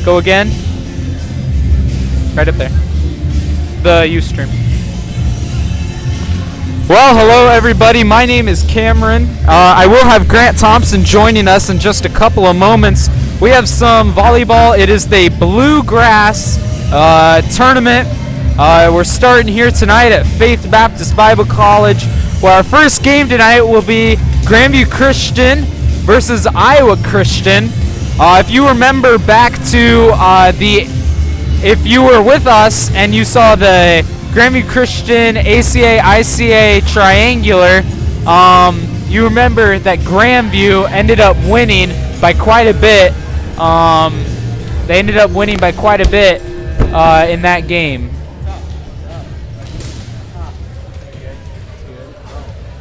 Go again. Right up there. The Ustream. Well, hello everybody. My name is Cameron. I will have Grant Thompson joining us in just a couple of moments. We have some volleyball. It is the Bluegrass tournament. We're starting here tonight at Faith Baptist Bible College, where our first game tonight will be Grandview Christian versus Iowa Christian. If you remember back to if you were with us and you saw the Grandview Christian ACA-ICA triangular, you remember that Grandview ended up winning by quite a bit. They ended up winning by quite a bit in that game.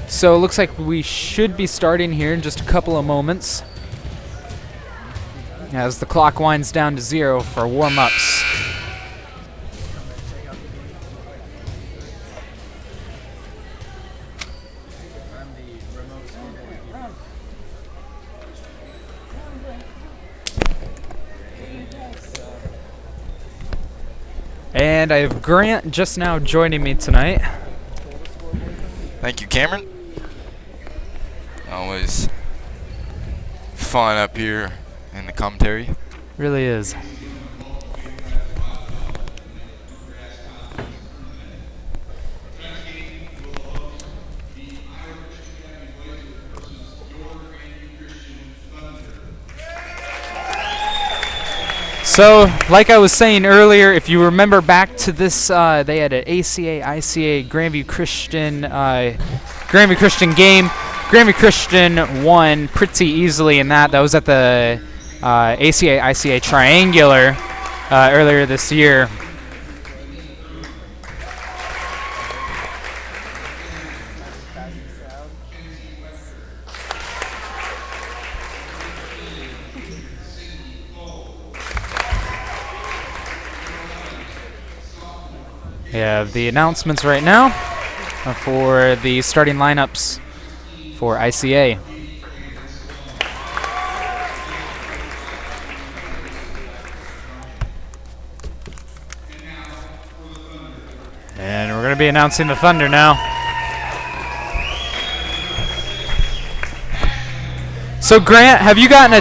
So it looks like we should be starting here in just a couple of moments as the clock winds down to 0 for warm-ups. And I have Grant just now joining me tonight. Thank you, Cameron. Always fun up here in the commentary. Really is. So, like I was saying earlier, if you remember back to this, they had an ACA-ICA Grandview Christian game. Grandview Christian won pretty easily in that. That was at the ACA-ICA triangular earlier this year. We have the announcements right now for the starting lineups for ICA. And we're going to be announcing the Thunder now. So Grant, have you gotten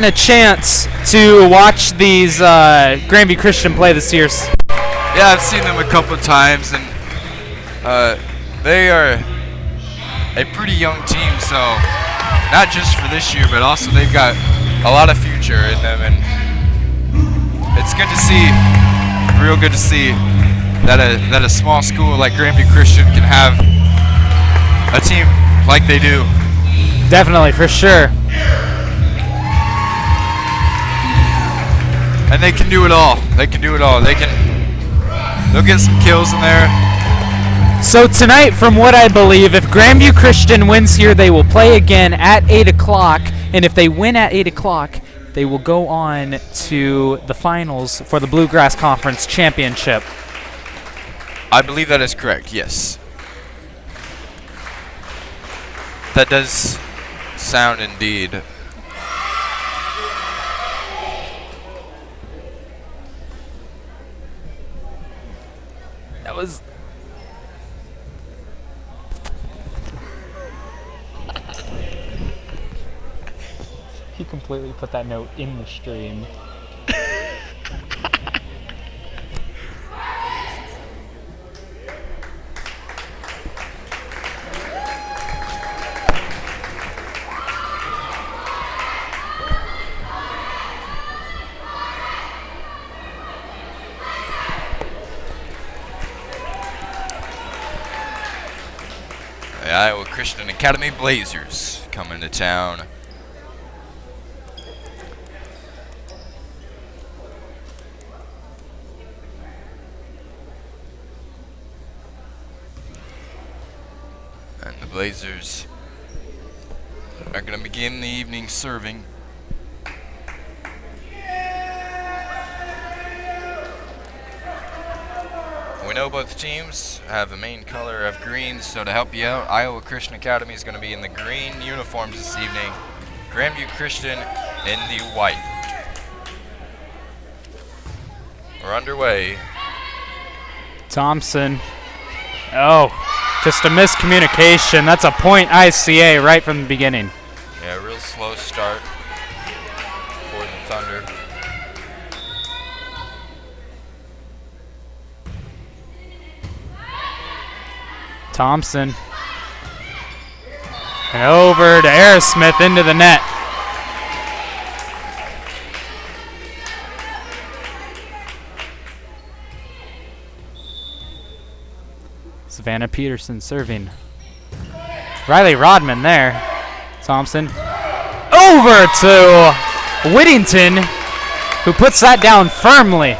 a chance to watch these Grandview Christian play this year? Yeah, I've seen them a couple of times, and they are a pretty young team, so not just for this year, but also they've got a lot of future in them, and it's good to see, real good to see that a small school like Grandview Christian can have a team like they do. Definitely, for sure. And they can do it all. They can do it all. They'll get some kills in there. So tonight, from what I believe, if Grandview Christian wins here, they will play again at 8 o'clock. And if they win at 8 o'clock, they will go on to the finals for the Bluegrass Conference Championship. I believe that is correct, yes. That does sound indeed. That was... He completely put that note in the stream. The Iowa Christian Academy Blazers coming to town. And the Blazers are going to begin the evening serving. We know both teams have the main color of green, so to help you out, Iowa Christian Academy is going to be in the green uniforms this evening. Grandview Christian in the white. We're underway. Thompson. Oh, just a miscommunication. That's a point ICA right from the beginning. Yeah, real slow start for the Thunder. Thompson. And over to Aerosmith into the net. Savannah Peterson serving. Riley Rodman there. Thompson. Over to Whittington, who puts that down firmly.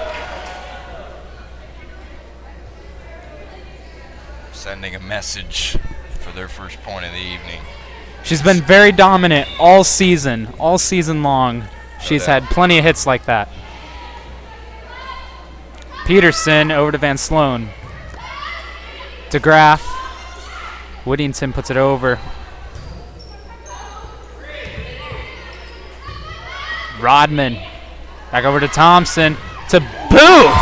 Sending a message for their first point of the evening. She's been very dominant all season long. She's had plenty of hits like that. Peterson over to Van Sloan. DeGraff. Whittington puts it over. Rodman. Back over to Thompson. To Booth.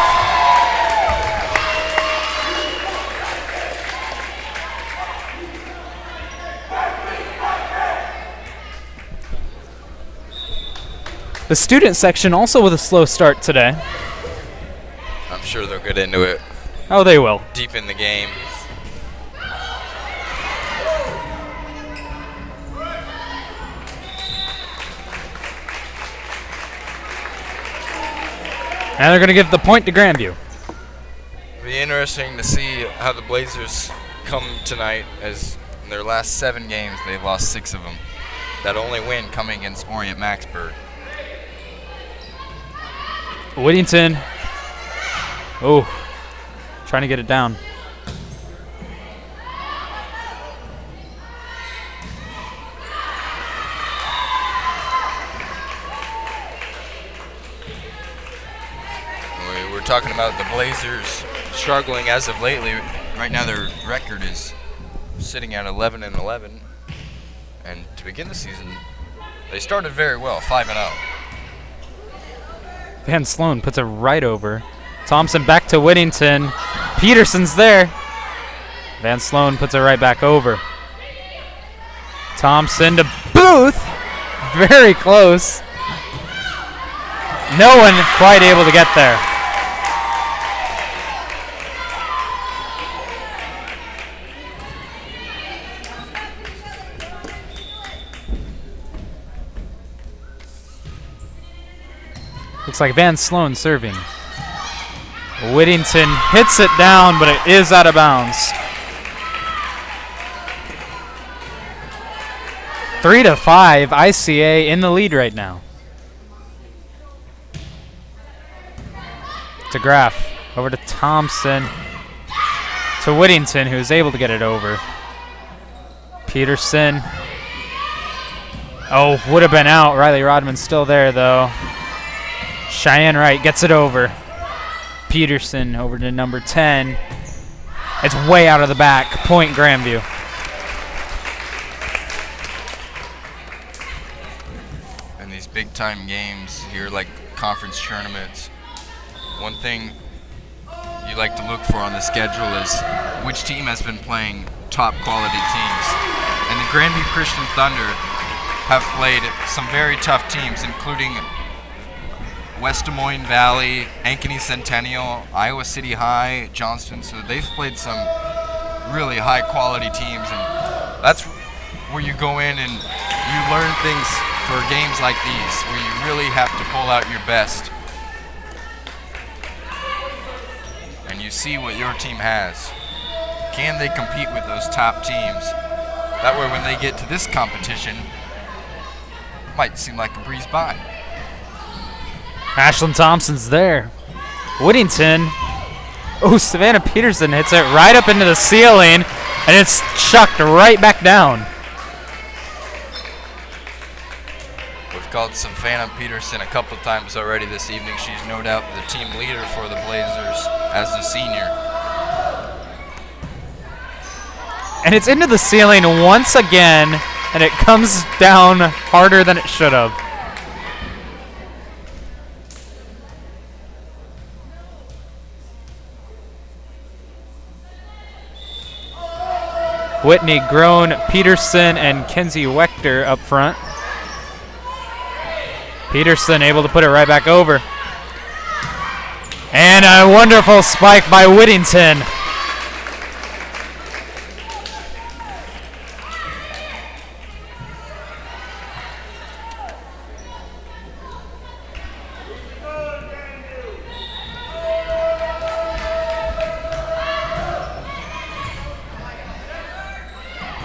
The student section also with a slow start today. I'm sure they'll get into it Oh, they will. deep in the game. And they're going to give the point to Grandview. It'll be interesting to see how the Blazers come tonight, as in their last 7 games, they've lost 6 of them. That only win coming against Orient Maxburg. Whittington. Oh, trying to get it down. We're talking about the Blazers struggling as of lately. Right now their record is sitting at 11-11. And to begin the season, they started very well, 5-0. Van Sloan puts it right over. Thompson back to Whittington. Peterson's there. Van Sloan puts it right back over. Thompson to Booth. Very close. No one quite able to get there. Looks like Van Sloan serving. Whittington hits it down, but it is out of bounds. 3-5, ICA in the lead right now. DeGraff over to Thompson. To Whittington, who's able to get it over. Peterson. Oh, would have been out. Riley Rodman's still there, though. Cheyenne Wright gets it over. Peterson over to number 10. It's way out of the back. Point Grandview. In these big-time games here, like conference tournaments, one thing you like to look for on the schedule is which team has been playing top-quality teams. And the Grandview Christian Thunder have played some very tough teams, including West Des Moines Valley, Ankeny Centennial, Iowa City High, Johnston. So they've played some really high-quality teams, and that's where you go in and you learn things for games like these, where you really have to pull out your best. And you see what your team has. Can they compete with those top teams? That way when they get to this competition, it might seem like a breeze by. Ashlyn Thompson's there. Whittington. Oh, Savannah Peterson hits it right up into the ceiling, and it's chucked right back down. We've called Savannah Peterson a couple times already this evening. She's no doubt the team leader for the Blazers as a senior. And it's into the ceiling once again, and it comes down harder than it should have. Whitney Groen, Peterson, and Kenzie Wechter up front. Peterson able to put it right back over. And a wonderful spike by Whittington.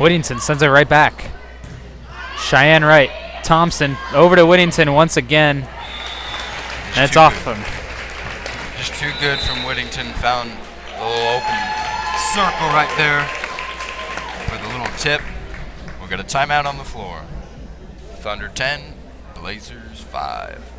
Whittington sends it right back. Cheyenne Wright. Thompson over to Whittington once again. And it's off him. Just too good from Whittington. Found a little open circle right there for the little tip. We'll get a timeout on the floor. Thunder 10, Blazers 5.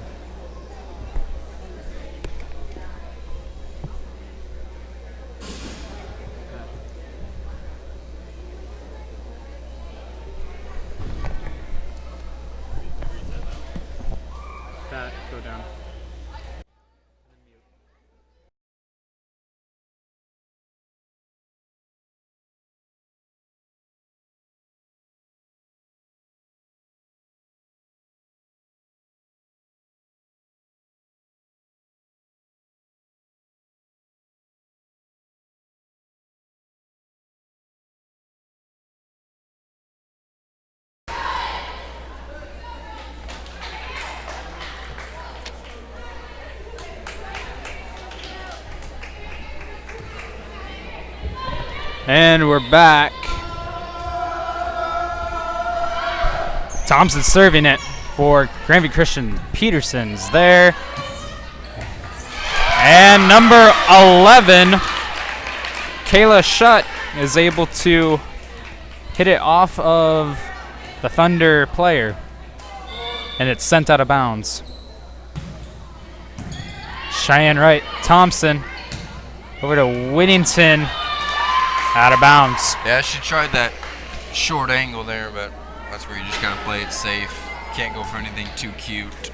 Go down. And we're back. Thompson serving it for Grandview Christian. Peterson's there. And number 11, Kayla Shutt, is able to hit it off of the Thunder player. And it's sent out of bounds. Cheyenne Wright, Thompson, over to Whittington. Out of bounds. Yeah, she tried that short angle there, but that's where you just gotta play it safe. Can't go for anything too cute.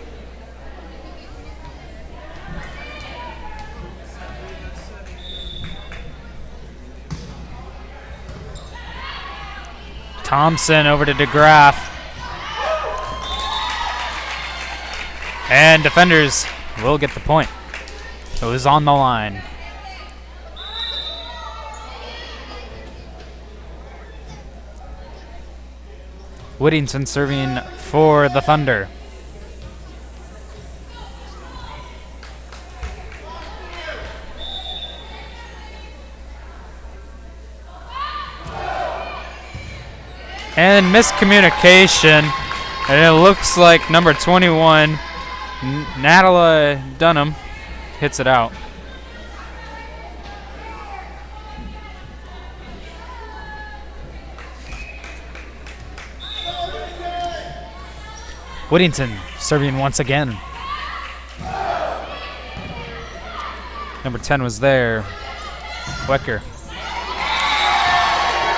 Thompson over to DeGraff. And defenders will get the point. It was on the line. Whittington serving for the Thunder. And miscommunication, and it looks like number 21, Natalie Dunham, hits it out. Whittington serving once again. Number 10 was there. Wecker.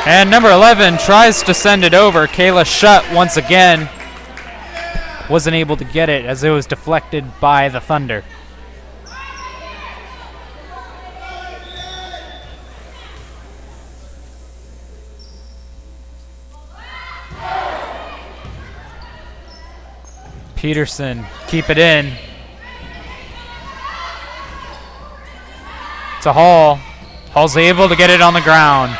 And number 11 tries to send it over. Kayla Shutt once again wasn't able to get it as it was deflected by the Thunder. Peterson, keep it in. To Hall. Hall's able to get it on the ground.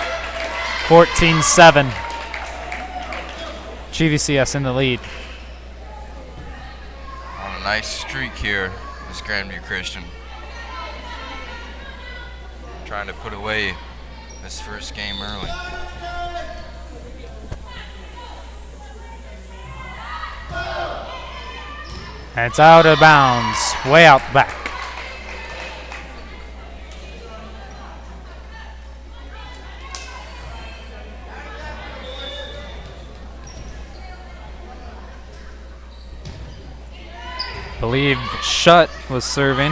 14-7. GVCS in the lead. On a nice streak here, this Grandview Christian. Trying to put away this first game early. And it's out of bounds, way out back. Believe Shutt was serving.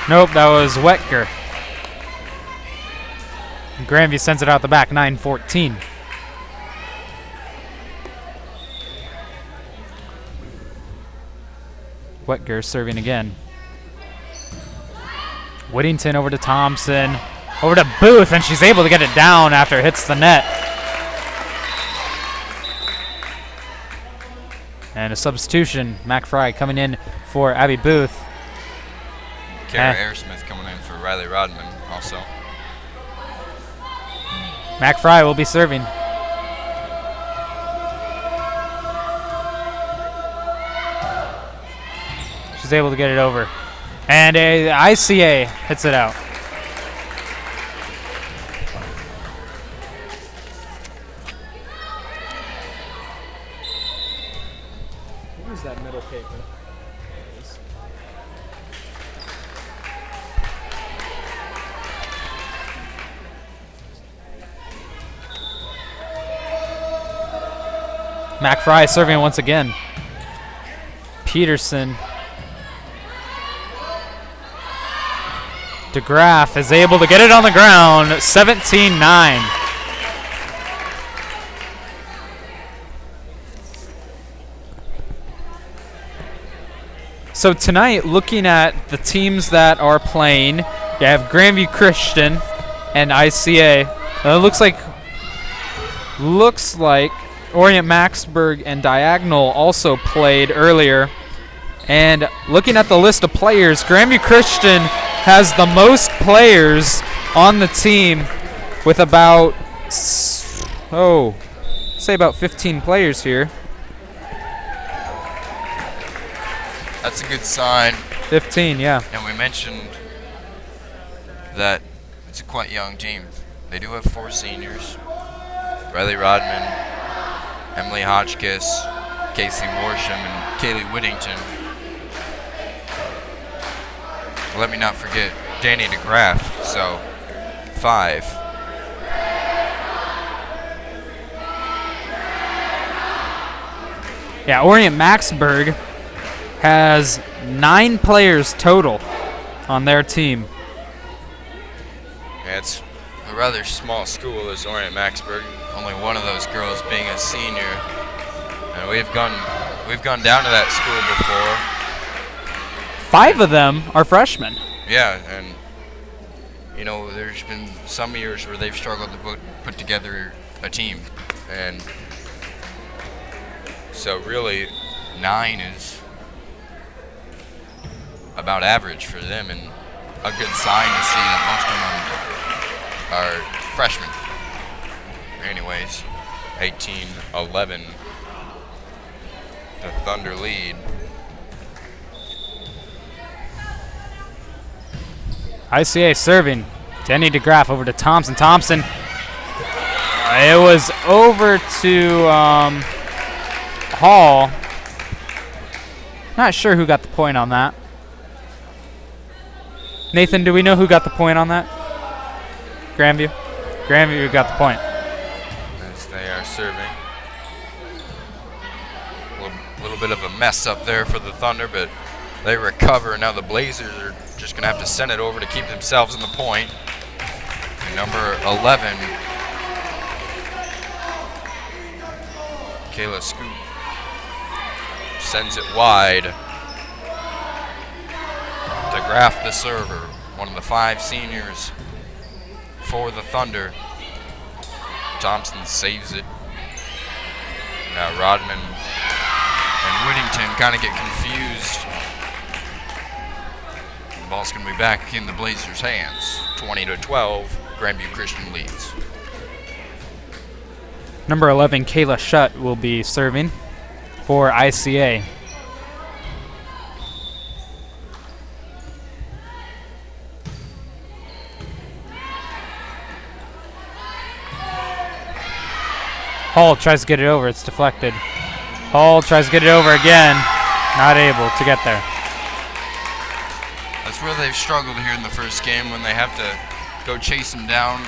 Nope, that was Wecker. Grandview sends it out the back, 9-14. Wecker serving again. Whittington over to Thompson. Over to Booth, and she's able to get it down after it hits the net. And a substitution, Mac Fry coming in for Abby Booth. Kara Airsmith coming in for Riley Rodman also. Mac Fry will be serving. She's able to get it over. And a ICA hits it out. What is that middle paper? Mac Fry serving once again. Peterson. DeGraff is able to get it on the ground, 17-9. So tonight, looking at the teams that are playing, you have Grandview Christian and ICA. Looks like Orient Maxburg and Diagonal also played earlier. And looking at the list of players, Grandview Christian has the most players on the team with about, say about 15 players here. That's a good sign. 15, yeah. And we mentioned that it's a quite young team. They do have 4 seniors. Riley Rodman, Emily Hotchkiss, Casey Warsham, and Kaylee Whittington. Let me not forget Danny DeGraff, so 5. Yeah, Orient Maxburg has 9 players total on their team. Yeah, it's a rather small school as Orient Maxburg. Only one of those girls being a senior, and we've gone down to that school before. 5 of them are freshmen. Yeah, and you know, there's been some years where they've struggled to put together a team, and so really 9 is about average for them, and a good sign to see that most of them are freshmen. Anyways, 18-11, the Thunder lead. ICA serving. Denny DeGraff over to Thompson. Thompson. It was over to Hall. Not sure who got the point on that. Nathan, do we know who got the point on that? Grandview? Grandview got the point. As they are serving. A little bit of a mess up there for the Thunder, but they recover. Now the Blazers are just going to have to send it over to keep themselves in the point. And number 11, Kayla Scoop, sends it wide. DeGraff, the server, one of the 5 seniors for the Thunder. Thompson saves it. Now Rodman and Whittington kind of get confused. The ball's going to be back in the Blazers' hands. 20-12, Grandview Christian leads. Number 11, Kayla Shutt, will be serving for ICA. Hall tries to get it over. It's deflected. Hall tries to get it over again. Not able to get there. That's where they've struggled here in the first game, when they have to go chase them down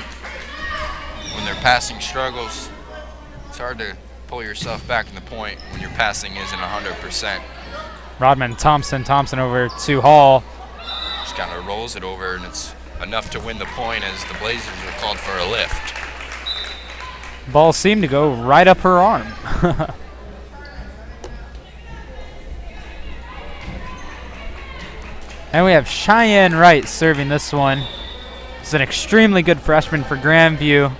when their passing struggles. It's hard to pull yourself back in the point when your passing isn't 100%. Rodman, Thompson. Thompson over to Hall. Just kind of rolls it over, and it's enough to win the point as the Blazers are called for a lift. Ball seemed to go right up her arm. And we have Cheyenne Wright serving this one. She's an extremely good freshman for Grandview.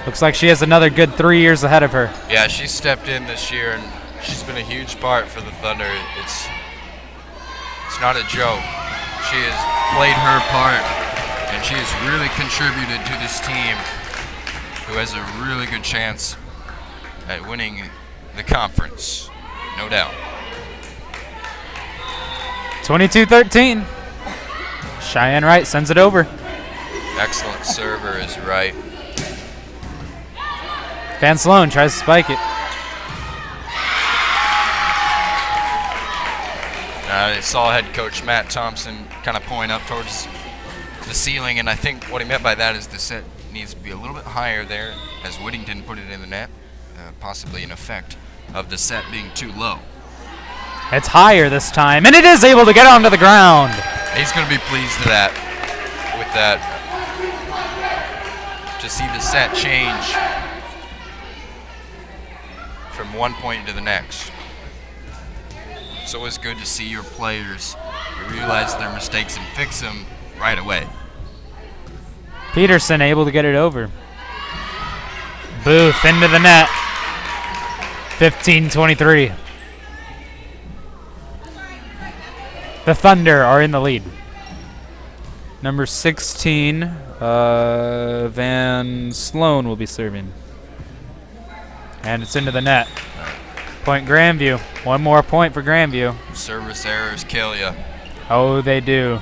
Looks like she has another good 3 years ahead of her. Yeah, she stepped in this year, and she's been a huge part for the Thunder. It's not a joke. She has played her part, and she has really contributed to this team, who has a really good chance at winning the conference, no doubt. 22-13. Cheyenne Wright sends it over. Excellent server is Wright. Van Sloan tries to spike it. I saw head coach Matt Thompson kind of point up towards the ceiling, and I think what he meant by that is the set needs to be a little bit higher there, as Whittington put it in the net, possibly an effect of the set being too low. It's higher this time, and it is able to get onto the ground. He's going to be pleased with that, to see the set change from one point to the next. It's always good to see your players realize their mistakes and fix them right away. Peterson able to get it over. Booth into the net. 15-23. The Thunder are in the lead. Number 16, Van Sloan will be serving. And it's into the net. Point Grandview. One more point for Grandview. Service errors kill you. Oh, they do.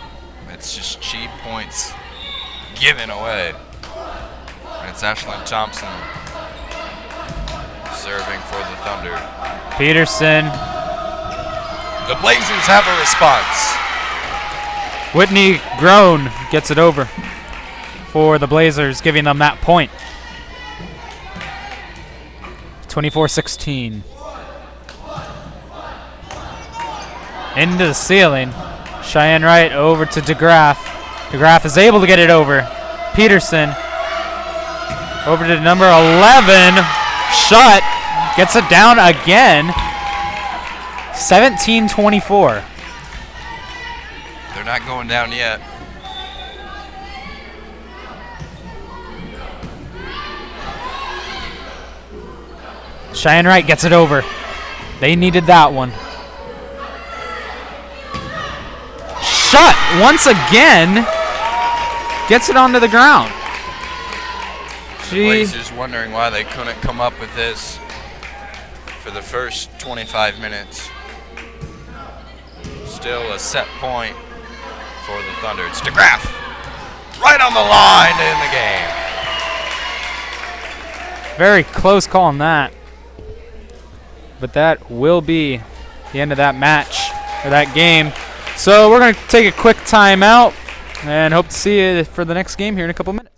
It's just cheap points given away. And it's Ashlyn Thompson serving for the Thunder. Peterson. The Blazers have a response. Whitney Grown gets it over for the Blazers, giving them that point. 24-16. Into the ceiling. Cheyenne Wright over to DeGraff. DeGraff is able to get it over. Peterson over to number 11. Shut. Gets it down again. 17-24. They're not going down yet. Cheyenne Wright gets it over. They needed that one. Shut once again. Gets it onto the ground. The Blazers wondering why they couldn't come up with this for the first 25 minutes. Still a set point for the Thunder. It's DeGraff right on the line to end the game. Very close call on that. But that will be the end of that match, or that game. So we're going to take a quick timeout and hope to see you for the next game here in a couple minutes.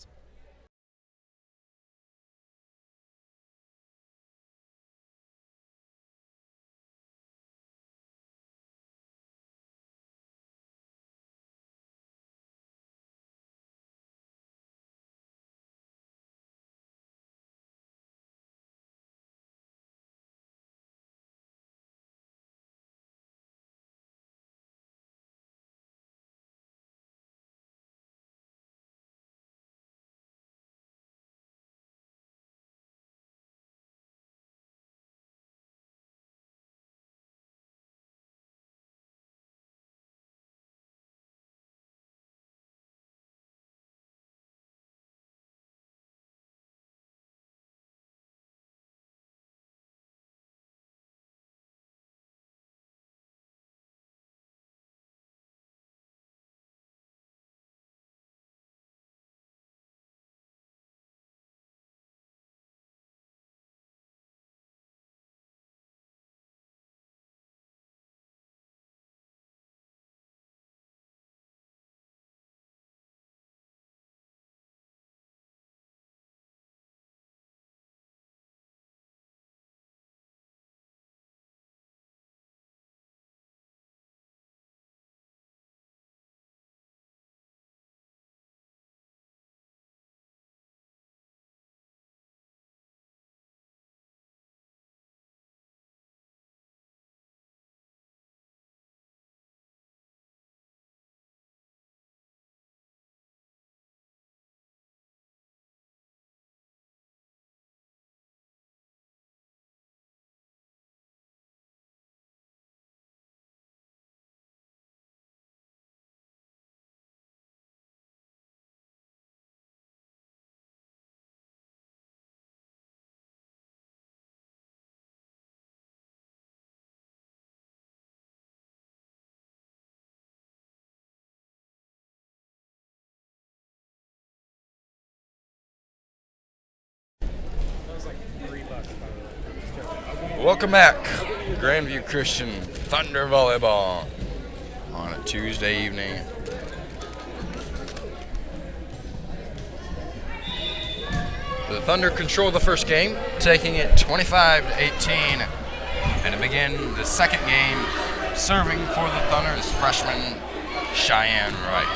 Welcome back, Grandview Christian Thunder Volleyball on a Tuesday evening. The Thunder control the first game, taking it 25-18, and to begin the second game, serving for the Thunder is freshman Cheyenne Wright.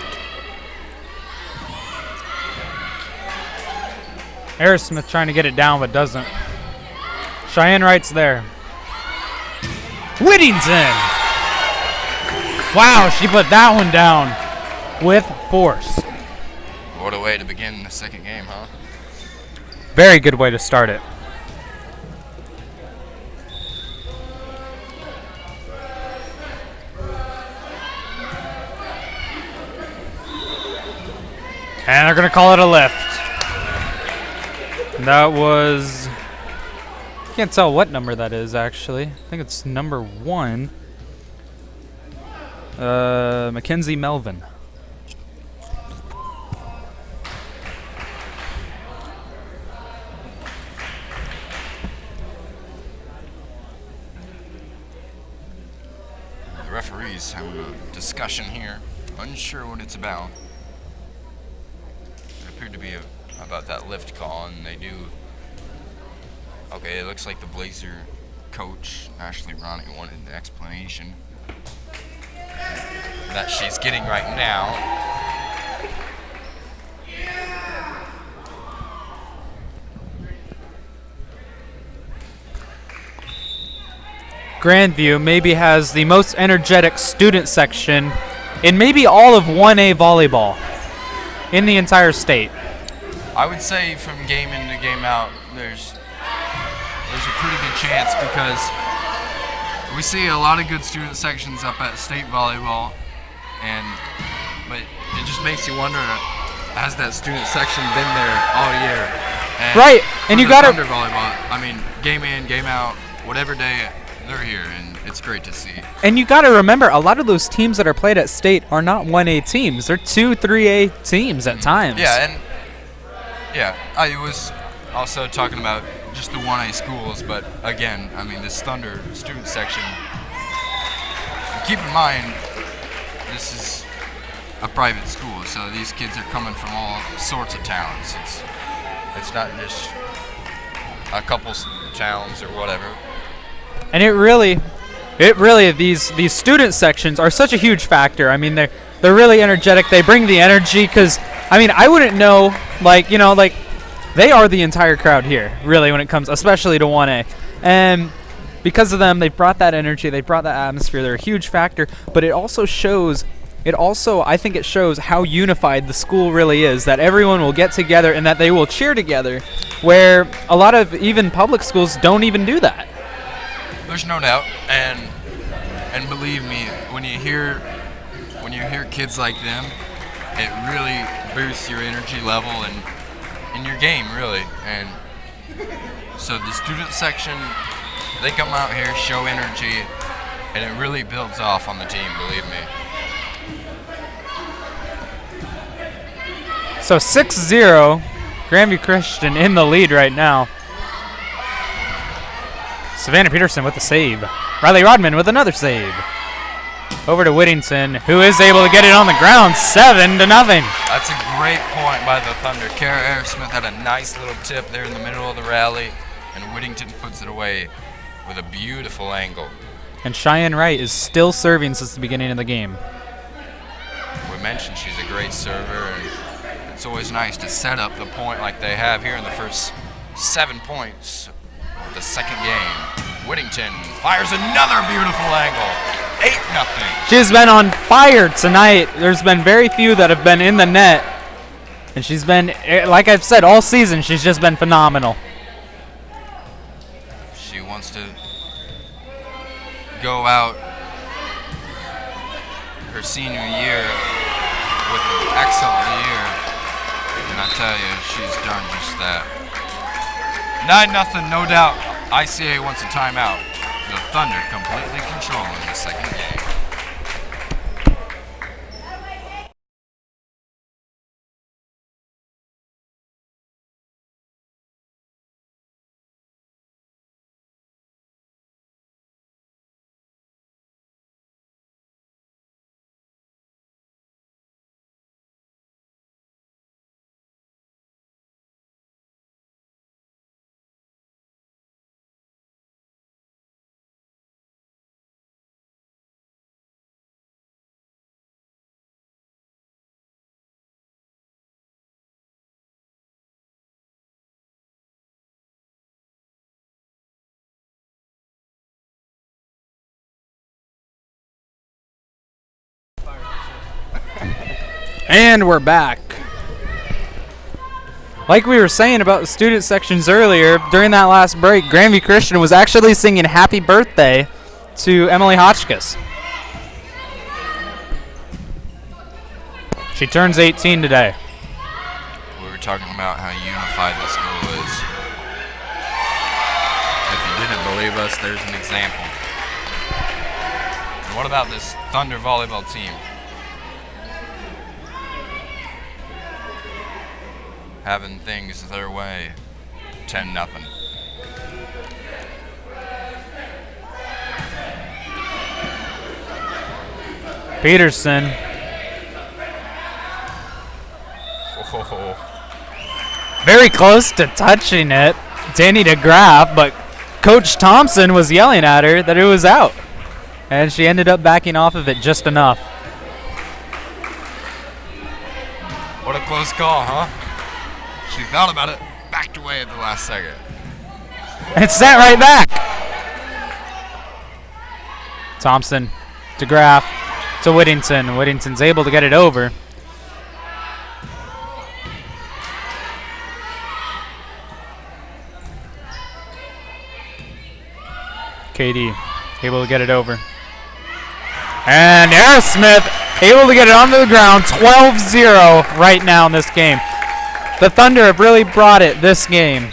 Aerosmith trying to get it down, but doesn't. Cheyenne Wright's there. Whittington! Wow, she put that one down with force. What a way to begin the second game, huh? Very good way to start it. And they're going to call it a lift. That was... Can't tell what number that is, actually. I think it's number 1. Mackenzie Melvin. The referees having a discussion here, unsure what it's about. It appeared to be about that lift call, and they do. Okay, it looks like the Blazer coach, Ashley Ronnie, wanted an explanation that she's getting right now. Grandview maybe has the most energetic student section in maybe all of 1A volleyball in the entire state. I would say from game in to game out, there's a pretty good chance, because we see a lot of good student sections up at state volleyball, but it just makes you wonder, has that student section been there all year? And right, and you got Thunder volleyball, I mean, game in, game out, whatever day they're here, and it's great to see. And you got to remember, a lot of those teams that are played at state are not 1A teams. They're 2, 3A teams at times. Yeah, and I was also talking about just the 1A schools, but again, I mean, this Thunder student section, keep in mind, this is a private school, so these kids are coming from all sorts of towns. It's not just a couple towns or whatever. And it really, these student sections are such a huge factor. I mean, they're really energetic. They bring the energy, because, I mean, I wouldn't know, they are the entire crowd here, really, when it comes, especially to 1A. And because of them, they've brought that energy, they've brought that atmosphere. They're a huge factor, but I think it shows how unified the school really is, that everyone will get together and that they will cheer together, where a lot of even public schools don't even do that. There's no doubt, and believe me, when you hear kids like them, it really boosts your energy level and in your game, really. And so the student section, they come out here, show energy, and it really builds off on the team, believe me. So 6-0, Grandview Christian in the lead right now. Savannah Peterson with the save. Riley Rodman with another save. Over to Whittington, who is able to get it on the ground, 7-0. That's a great point by the Thunder. Kara Aerosmith had a nice little tip there in the middle of the rally, and Whittington puts it away with a beautiful angle. And Cheyenne Wright is still serving since the beginning of the game. We mentioned she's a great server, and it's always nice to set up the point like they have here in the first 7 points of the second game. Whittington fires another beautiful angle. 8-0. She's been on fire tonight. There's been very few that have been in the net. And she's been, like I've said, all season, she's just been phenomenal. She wants to go out her senior year with an excellent year. And I tell you, she's done just that. 9-0, no doubt. ICA wants a timeout. The Thunder completely controlling the second game. And we're back. Like we were saying about the student sections earlier, during that last break, Grandview Christian was actually singing happy birthday to Emily Hotchkiss. She turns 18 today. We were talking about how unified the school is. If you didn't believe us, there's an example. And what about this Thunder volleyball team? Having things their way, 10-0. Peterson. Oh. Very close to touching it. Danny DeGraff, but Coach Thompson was yelling at her that it was out. And she ended up backing off of it just enough. What a close call, huh? She thought about it, backed away at the last second. And sent right back. Thompson, DeGraff to Whittington. Whittington's able to get it over. KD able to get it over. And Aerosmith able to get it onto the ground. 12-0 right now in this game. The Thunder have really brought it this game.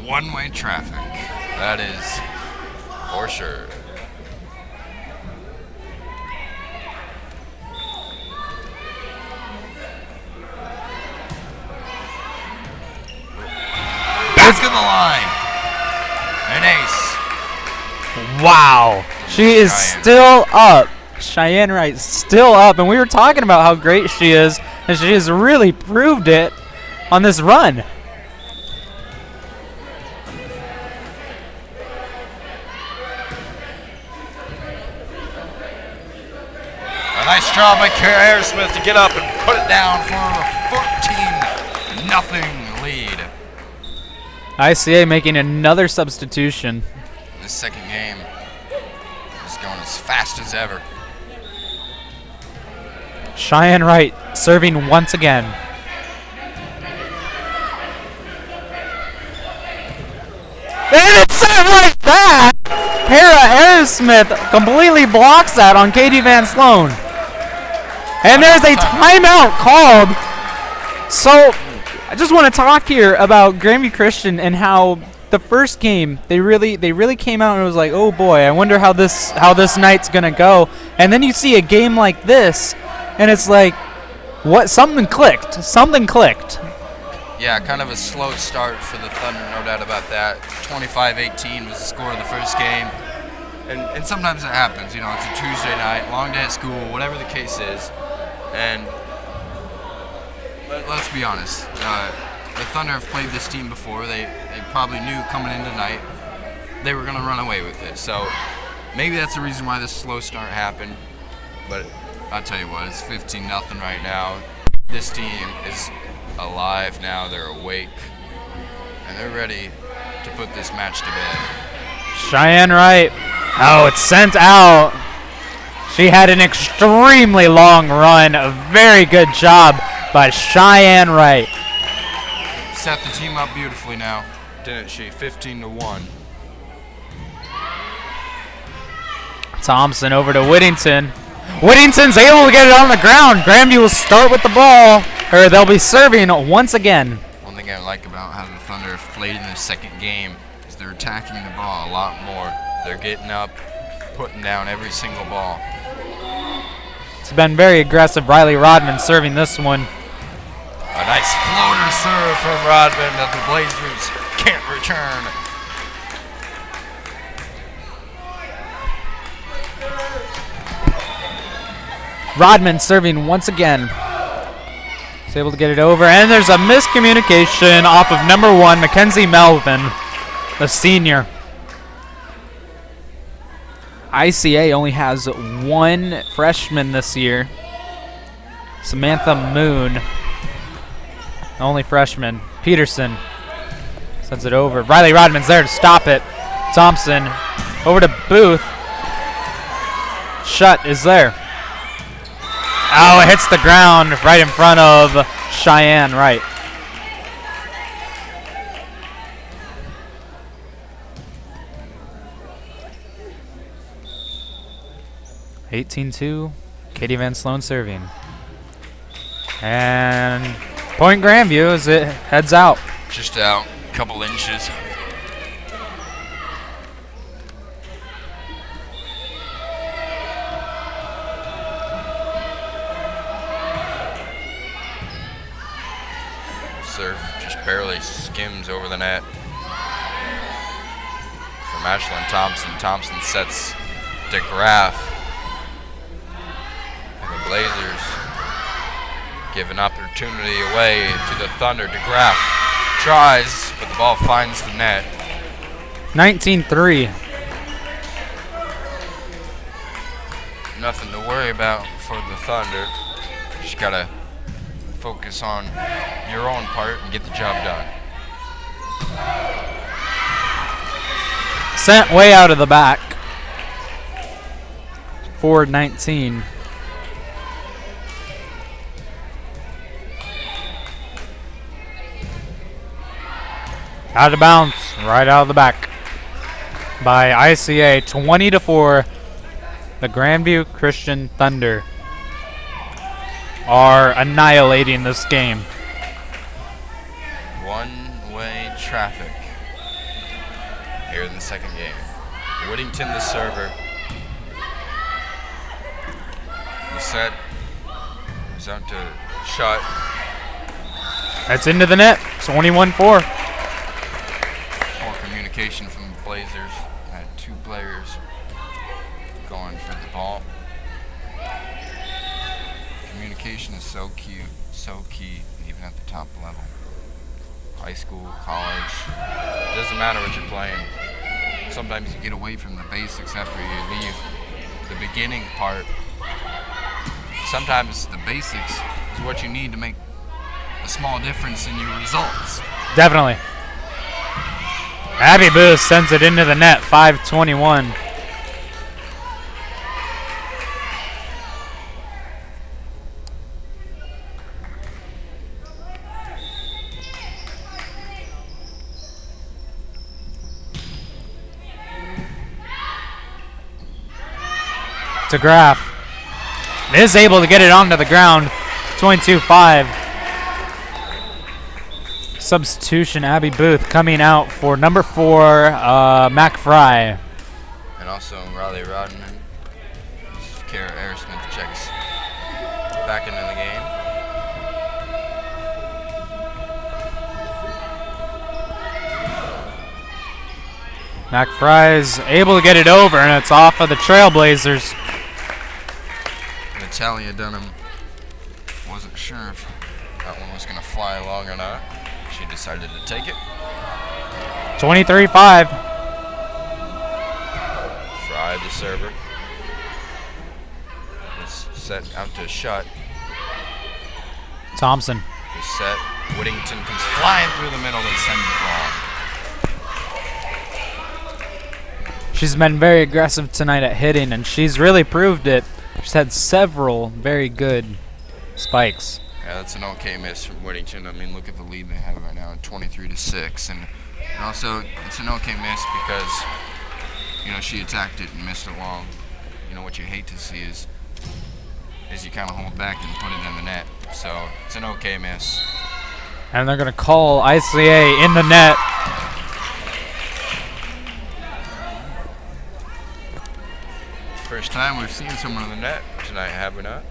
One-way traffic. That is for sure. Back to the line. An ace. Wow. She is still up. Cheyenne Wright still up. And we were talking about how great she is. And she has really proved it on this run. A nice job by Kara Aerosmith to get up and put it down for a 14-0 lead. ICA making another substitution. This second game is going as fast as ever. Cheyenne Wright serving once again. And it's set right back! Kara Aerosmith completely blocks that on Katie Van Sloan. And there's a timeout called. So I just want to talk here about Grandview Christian and how the first game they really came out and it was like, oh boy, I wonder how this night's gonna go. And then you see a game like this, and it's like, what? Something clicked. Yeah, kind of a slow start for the Thunder, no doubt about that. 25-18 was the score of the first game. And sometimes it happens, you know, it's a Tuesday night, long day at school, whatever the case is. And let's be honest, the Thunder have played this team before. They probably knew coming in tonight they were going to run away with it. So maybe that's the reason why this slow start happened. But I'll tell you what, it's 15-0 right now. This team is alive now. They're awake. And they're ready to put this match to bed. Cheyenne Wright. Oh, it's sent out. She had an extremely long run. A very good job by Cheyenne Wright. Set the team up beautifully now, didn't she? 15-1. Thompson over to Whittington. Whittington's able to get it on the ground. Grandview will start with the ball, or they'll be serving once again. One thing I like about how the Thunder have played in the second game is they're attacking the ball a lot more. They're getting up, putting down every single ball. It's been very aggressive. Riley Rodman serving this one. A nice floater serve from Rodman that the Blazers can't return. Rodman serving once again. He's able to get it over, and there's a miscommunication off of number 1, Mackenzie Melvin, the senior. ICA only has one freshman this year, Samantha Moon. Only freshman. Peterson sends it over. Riley Rodman's there to stop it. Thompson over to Booth. Shutt is there. Oh, it hits the ground right in front of Cheyenne, right. (18-2). Katie Van Sloan serving. And point Grandview as it heads out. Just out a couple inches. Serve just barely skims over the net. From Ashlyn Thompson. Thompson sets DeGraff. And the Blazers give an opportunity away to the Thunder. DeGraff tries, but the ball finds the net. 19-3. Nothing to worry about for the Thunder. Just gotta focus on your own part and get the job done. Sent way out of the back. 4-19. Out of bounds, right out of the back by ICA. 20-4. The Grandview Christian Thunder are annihilating this game. One-way traffic here in the second game. Whittington, the server. The set is out to shot. That's into the net. 21-4. More communication from the Blazers. Had two players going for the ball. Communication is so cute, so key, even at the top level. High school, college, doesn't matter what you're playing. Sometimes you get away from the basics after you leave the beginning part. Sometimes the basics is what you need to make a small difference in your results. Definitely. Abby Booth sends it into the net. 5-21. DeGraff is able to get it onto the ground. 22-5. Substitution, Abby Booth coming out for number 4, Mac Fry. And also Riley Rodman. Kara Airasmith checks back into the game. Mac Fry is able to get it over, and it's off of the Trailblazers. Natalia Dunham wasn't sure if that one was going to fly long or not. She decided to take it. 23-5. Fry, the server, is set out to shot. Thompson. Is set. Whittington comes flying through the middle and sends it long. She's been very aggressive tonight at hitting, and she's really proved it. She's had several very good spikes. Yeah, that's an okay miss from Whittington. I mean, look at the lead they have right now, 23-6, and also it's an okay miss because she attacked it and missed it long. What you hate to see is you kind of hold back and put it in the net. So it's an okay miss. And they're going to call ICA in the net. First time we've seen someone in the net tonight, have we not?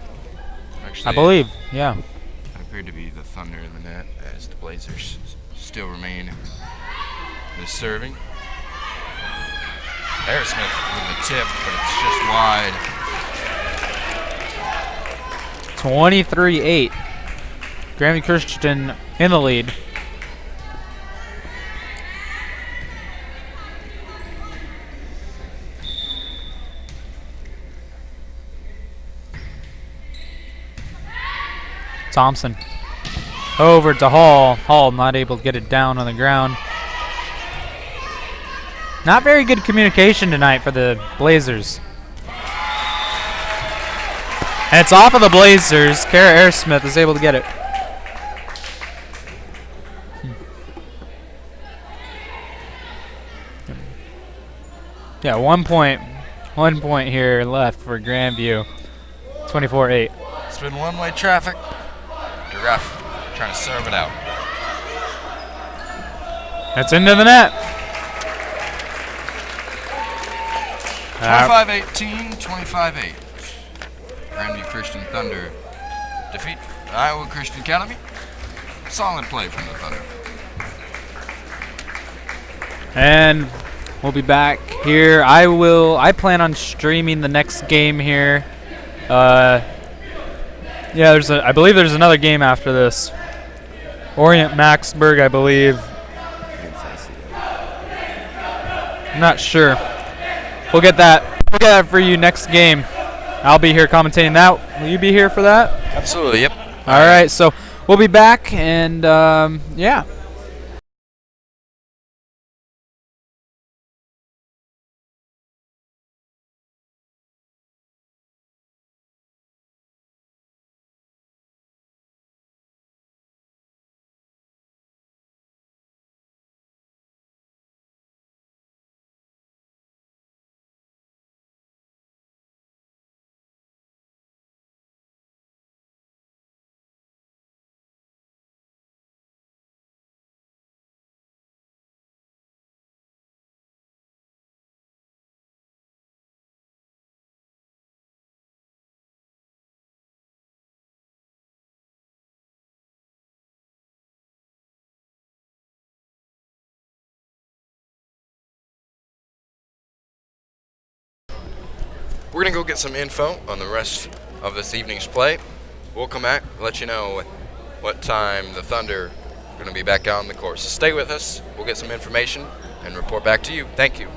Actually, I believe, yeah. It appeared to be the Thunder in the net as the Blazers still remain the serving. Aerosmith with the tip, but it's just wide. 23-8. Grandview Christian in the lead. Thompson over to Hall. Hall not able to get it down on the ground. Not very good communication tonight for the Blazers. And it's off of the Blazers. Kara Airsmith is able to get it. Yeah, 1 point. 1 point here left for Grandview. 24-8. It's been one-way traffic. The ref trying to serve it out. That's into the net. 25-18, 25-8. Grandview Christian Thunder defeat Iowa Christian Academy. Solid play from the Thunder. And we'll be back here. I plan on streaming the next game here. Yeah, I believe there's another game after this. Orient Maxburg, I believe. I'm not sure. We'll get that for you next game. I'll be here commentating that. Will you be here for that? Absolutely, yep. All right, so we'll be back, and yeah. We're going to go get some info on the rest of this evening's play. We'll come back, let you know what time the Thunder are going to be back on the course. So stay with us. We'll get some information and report back to you. Thank you.